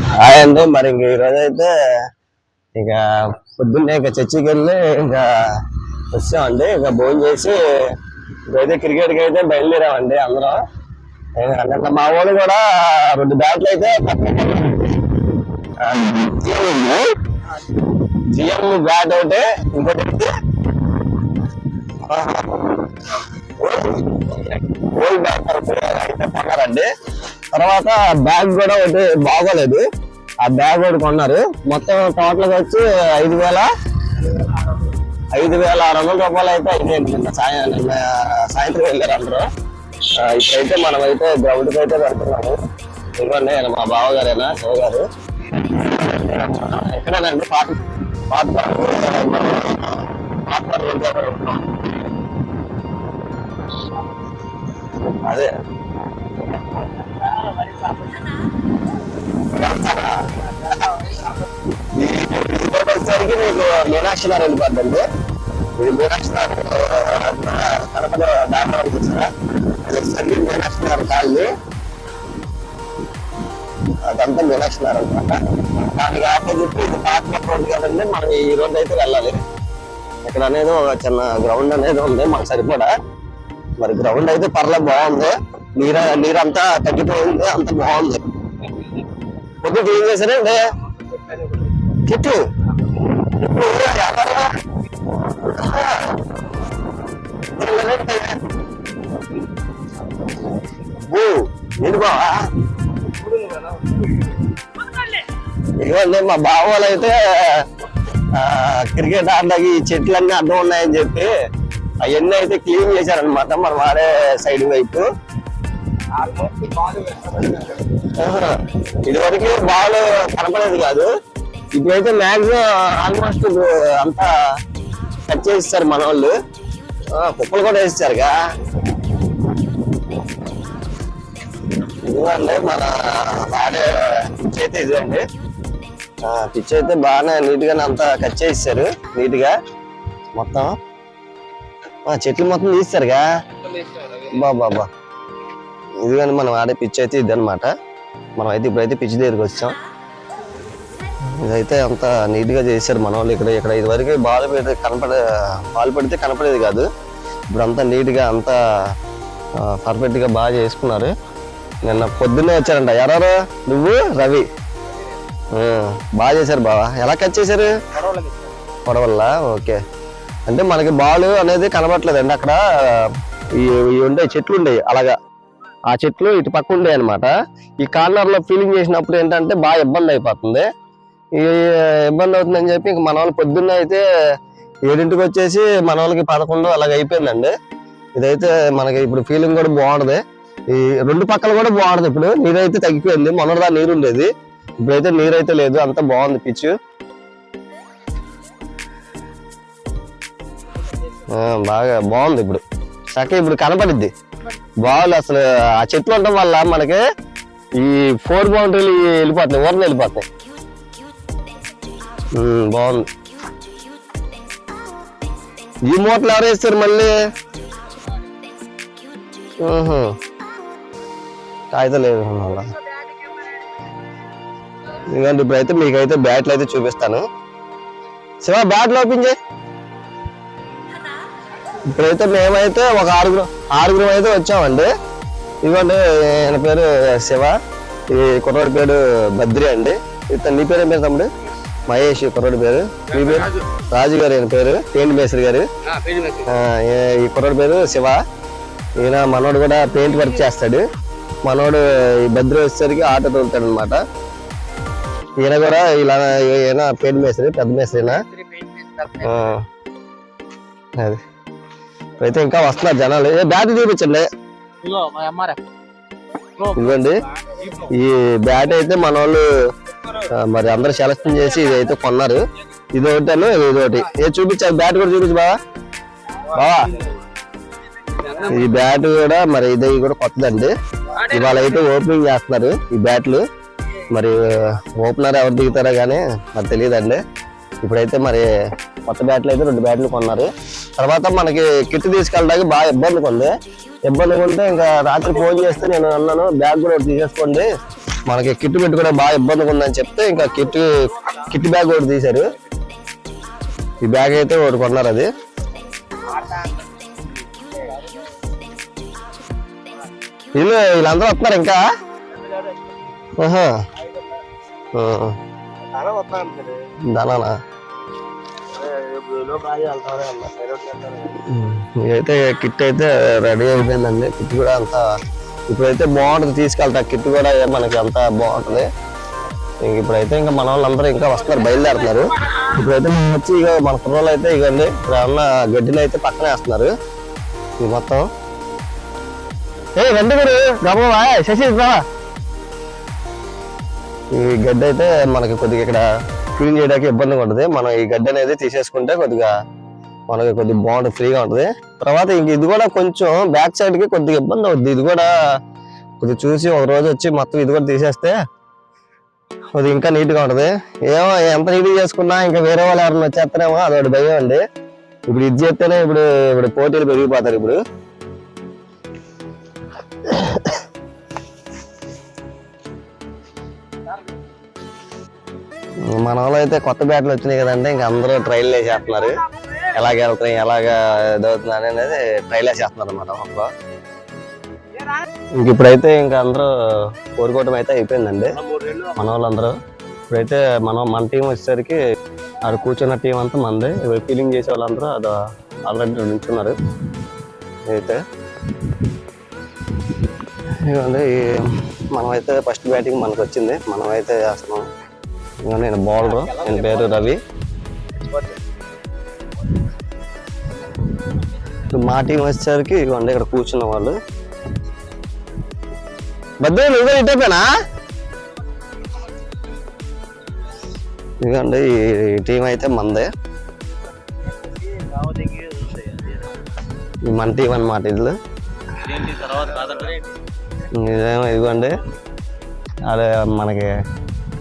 Hi అండి. మరి ఇంక ఈరోజు అయితే ఇక పొద్దున్నే ఇక చర్చికి వెళ్ళి ఇంకా వచ్చామండి. ఇక భోజనం చేసి ఇకైతే క్రికెట్కి అయితే బయలుదేరామండి అందరం. నిన్న మా వాళ్ళు కూడా 2 బ్యాట్లు అయితే జిఎం బ్యాట్ ఒకటి, ఇంకోటి ఓల్డ్ బ్యాట్ అయితే కొన్నారండి. తర్వాత బ్యాగ్ కూడా ఒకటి బాగోలేదు, ఆ బ్యాగ్ ఒకటి కొన్నారు. మొత్తం టోటల్ వచ్చి 5,600 రూపాయలు అయితే అయినాయండి. నిన్న సాయంత్రం వెళ్ళారు అందరూ. ఇప్పుడైతే మనం అయితే గ్రౌండ్కి అయితే వెళ్తున్నాము. ఇవ్వండి మా బావగారేనా శివ గారు ఎక్కడేనండి పాత అదే వచ్చేసరికి మీకు మీనాక్షి నగర్ వెళ్ళిపోద్దండి. ఇది మీనాక్షి నగర్ కడప దాకా చూసారా, వచ్చేసరికి మీనాక్షి నగర్ కాళ్ళు, అదంతా మీనాక్షి నగర్ అనమాట. దానికి ఆపోజిట్ ఇది పాత రోడ్డు కదండి. మనం ఈ రోడ్డు అయితే వెళ్ళాలి. ఇక్కడ అనేది ఒక చిన్న గ్రౌండ్ అనేది ఉంది మాకు సరిపడా. మరి గ్రౌండ్ అయితే పర్లేదు బాగుంది. నీరంతా తగ్గిపోయింది, అంత బాగుంది. పొద్దు క్లీన్ చేశారండి చెట్లు. ఏంటి బావా, ఇదిగోండి మా బావ వాళ్ళు అయితే క్రికెట్ ఆడడానికి ఈ చెట్లన్నీ అడ్డం ఉన్నాయని చెప్పి అవన్నీ అయితే క్లీన్ చేశారనమాట. మనం ఆడే సైడ్ వైపు. ఇదివరకు బాల్ కనపడేది కాదు, ఇప్పుడైతే మ్యాక్సిమం ఆల్మోస్ట్ అంతా కట్ చేస్తారు మన వాళ్ళు. కుప్పలు కూడా వేస్తారుగా. ఇదిగోండి మన ఆడే పిచ్ అయితే ఇదండి. పిచ్ అయితే బాగానే నీట్ గానే అంతా కట్ చేస్తారు నీట్ గా. మొత్తం చెట్లు మొత్తం తీస్తారుగా బాబా. ఇదిగోండి మనం ఆడే పిచ్ అయితే ఇది అనమాట. మనం అయితే ఇప్పుడైతే పిచ్ దగ్గరికి వచ్చాం. ఇదైతే అంత నీట్ గా చేశారు మన వాళ్ళు. ఇక్కడ ఇదివరకు బాల్ పెడితే కనపడేది కాదు. ఇప్పుడు అంతా నీట్ గా అంతా పర్ఫెక్ట్ గా బాగా చేసుకున్నారు. నిన్న పొద్దున్నే వచ్చారంట. ఎవరు? నువ్వు, రవి. బాగా చేశారు బావా. ఎలా కట్ చేశారు? పొడవల్లా. ఓకే. అంటే మనకి బాల్ అనేది కనబడట్లేదండి. అక్కడ ఉంటాయి చెట్లు ఉండేవి అలాగా. ఆ చెట్లు ఇటు పక్క ఉండే అనమాట. ఈ కార్నర్ లో ఫీలింగ్ చేసినప్పుడు ఏంటంటే బాగా ఇబ్బంది అయిపోతుంది. ఈ ఇబ్బంది అవుతుందని చెప్పి ఇంక మన వాళ్ళు పొద్దున్న అయితే 7ంటికి వచ్చేసి మన వాళ్ళకి 11 అలాగ అయిపోయిందండి. ఇదైతే మనకి ఇప్పుడు ఫీలింగ్ కూడా బాగుంటది. ఈ 2 పక్కలు కూడా బాగుంటది. ఇప్పుడు నీరైతే తగ్గిపోయింది. మొన్నటిదా నీరు ఉండేది, ఇప్పుడైతే నీరైతే లేదు. అంత బాగుంది పిచ్. బాగా బాగుంది. ఇప్పుడు చక్కగా ఇప్పుడు కనపడిద్ది బాల్. అసలు ఆ చెట్లు ఉండడం వల్ల మనకి ఈ 4 బౌండరీలు వెళ్ళిపోతున్నాయి, ఊరిని వెళ్ళిపోతున్నాయి. బాగుంది. ఈ మూటలు ఎవరు వేస్తారు మళ్ళీ? కాగితం లేదు. ఎందుకంటే ఇప్పుడైతే మీకైతే బ్యాట్లు అయితే చూపిస్తాను. శివ బ్యాట్లు ఓపెన్ చేయి. ఇప్పుడైతే మేమైతే ఒక ఆరుగురు అయితే వచ్చామండి. ఇదిగోండి ఆయన పేరు శివ, ఈ కుర్రోడి పేరు బద్రి అండి. నీ పేరు ఏం పేరు తమ్ముడు? మహేష్ కుర్రోడి పేరు. మీ పేరు? రాజు గారు ఆయన పేరు, పెయింట్ మేస్త్రి గారు. ఈ కుర్రోడి పేరు శివ. ఈయన మనోడు కూడా పెయింట్ వర్క్ చేస్తాడు. మనోడు ఈ బద్రి వచ్చేసరికి ఆటో తోలుతాడు అనమాట. ఈయన కూడా ఇలా ఈయన పెయింట్ మేస్త్రి, పెద్ద మేస్త్రినా. అది అయితే ఇంకా వస్తున్నారు జనాలు. బ్యాట్ చూపించండి. ఇదిగోండి ఈ బ్యాట్ అయితే మన వాళ్ళు మరి అందరు సెలెక్షన్ చేసి ఇదైతే కొన్నారు. ఇది ఒకటి, ఇది ఒకటి. చూపించాలి. బ్యాట్ కూడా చూపించు బావా. ఈ బ్యాట్ కూడా మరి ఇది కూడా కొత్తదండి. ఇవాళ అయితే ఓపెనింగ్ చేస్తున్నారు ఈ బ్యాట్లు. మరి ఓపెనర్ ఎవరు దిగుతారో కానీ మరి తెలియదండి. ఇప్పుడైతే మరి కొత్త బ్యాట్లు అయితే 2 బ్యాట్లు కొన్నారు. తర్వాత మనకి కిట్ తీసుకెళ్ళడానికి బాగా ఇబ్బంది ఉంది. ఇంకా రాత్రి ఫోన్ చేస్తే నేను అన్నాను బ్యాగ్ కూడా తీసేసుకోండి, మనకి కిట్ పెట్టుకోవడం బాగా ఇబ్బందిగా ఉందని చెప్తే ఇంకా కిట్ బ్యాగ్ ఒకటి తీశారు. ఈ బ్యాగ్ అయితే ఒకటి కొన్నారు. అది వీళ్ళందరూ వస్తున్నారు ఇంకా. ధనానా ఇదైతే కిట్ అయితే రెడీ అయిపోయిందండి. కిట్ కూడా అంతా ఇప్పుడైతే బాగుంటుంది, తీసుకెళ్తా. కిట్ కూడా మనకి అంతా బాగుంటుంది. ఇప్పుడైతే ఇంకా మన వాళ్ళందరూ ఇంకా వస్తున్నారు, బయలుదేరుతున్నారు. ఇప్పుడైతే మనం వచ్చి ఇక మన కుర్రోళ్ళు అయితే ఇవ్వండి ఇప్పుడు ఏమన్నా గడ్డిలో అయితే పక్కనే వేస్తున్నారు. ఇది మొత్తం రండి మీరు గబా శశి. ఈ గడ్డి అయితే మనకి కొద్దిగా ఇక్కడ క్లీన్ చేయడానికి ఇబ్బందిగా ఉంటుంది. మనం ఈ గడ్డి అనేది తీసేసుకుంటే కొద్దిగా మనకి కొద్దిగా బాగుంటుంది, ఫ్రీగా ఉంటుంది. తర్వాత ఇంక ఇది కూడా కొంచెం బ్యాక్ సైడ్ కి కొద్దిగా ఇబ్బంది అవుతుంది. ఇది కూడా కొద్దిగా చూసి ఒక రోజు వచ్చి మొత్తం ఇది కూడా తీసేస్తే కొద్దిగా ఇంకా నీట్ గా ఉంటది. ఏమో ఎంత నీట్ చేసుకున్నా ఇంకా వేరే వాళ్ళు ఎవరైనా వచ్చేస్తారేమో అదొకటి భయం అండి. ఇప్పుడు ఇది చేస్తేనే ఇప్పుడు పోటీలు పెరిగిపోతారు. ఇప్పుడు మన వాళ్ళు అయితే కొత్త బ్యాట్లు వచ్చినాయి కదండి, ఇంకా అందరూ ట్రైల్ వేసేస్తున్నారు. ఎలాగ వెళ్తున్నాయి, ఎలాగ ఇదవుతుంది అనేది ట్రైల్ వేసేస్తున్నారు అన్నమాట ఒకరు. ఇంక ఇప్పుడైతే ఇంకా అందరూ కోరుకోవటం అయితే అయిపోయిందండి మన వాళ్ళందరూ. ఇప్పుడైతే మన టీం వచ్చేసరికి ఆడ కూర్చున్న టీం అంతా మంది. ఫీలింగ్ చేసే వాళ్ళందరూ అది ఆల్రెడీ నిల్చున్నారు. అయితే ఇవ్వండి మనమైతే ఫస్ట్ బ్యాటింగ్ మనకు వచ్చింది, మనమైతే చేస్తున్నాం. ఇంకా నేను బౌలర్, నేను పేరు రవి. మా టీం వచ్చేసరికి ఇవ్వండి ఇక్కడ కూర్చున్న వాళ్ళు. బద్దలు నువ్వు ఇట్టేపోయినా ఇదిగోండి ఈ టీం అయితే మందే, మన టీం అన్నమాట. ఇల్లు ఇదేమో ఇదిగోండి అదే మనకి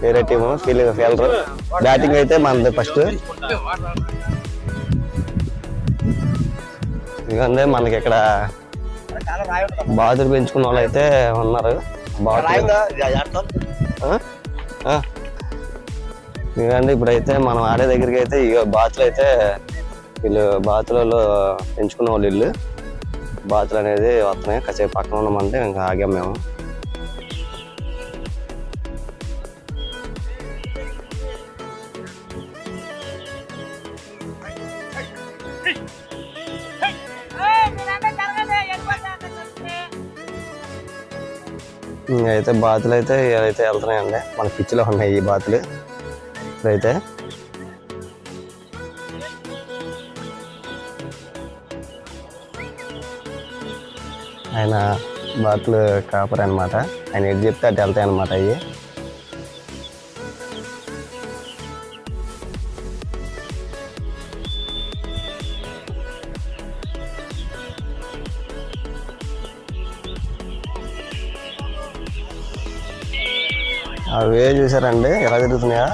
వేరే టీము ఫీల్డర్. బ్యాటింగ్ అయితే మనది ఫస్ట్. ఇదిగోండి మనకి ఇక్కడ బాతులు పెంచుకున్న వాళ్ళు అయితే ఉన్నారు. ఇదిగోండి ఇప్పుడైతే మనం ఆడే దగ్గరికి అయితే ఇక బాతులు అయితే వీళ్ళు బాతులలో పెంచుకున్న వాళ్ళు ఇల్లు. బాతులు అనేది వస్తున్నాయి. కాసేపు పక్కన ఉన్నామంటే ఇంకా ఆగాం మేము. అయితే బాతులు అయితే ఏదైతే వెళ్తున్నాయండి, మన పిచ్చిలో ఉన్నాయి ఈ బాతులు. ఇప్పుడైతే ఆయన బాతులు కాపర్ అనమాట. ఆయన ఎటు చెప్తే అటు వెళ్తాయి అనమాట. అవి అవే చూసారండి ఎలా తిరుగుతున్నాయా.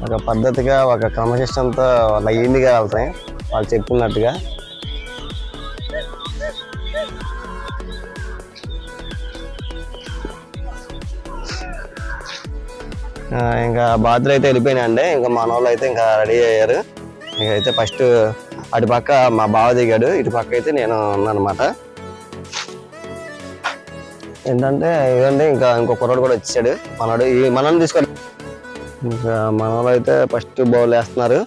ఒక పద్ధతిగా ఒక క్రమశిక్షణతో లైన్గా వెళ్తాయి వాళ్ళు చెప్పుకున్నట్టుగా. ఇంకా బాతులు అయితే వెళ్ళిపోయినాయండి. ఇంకా మన వాళ్ళు అయితే ఇంకా రెడీ అయ్యారు. ఇంకైతే ఫస్ట్ అటు పక్క మా బావ దిగాడు, ఇటు పక్క అయితే నేను ఉన్నాను అనమాట. ఏంటంటే ఇదండి ఇంకా ఇంకో కుర్రాడు కూడా వచ్చాడు మనోడు. ఈ మనల్ని తీసుకోండి. ఇంకా మన వాళ్ళు అయితే ఫస్ట్ బౌల్ వేస్తున్నారు.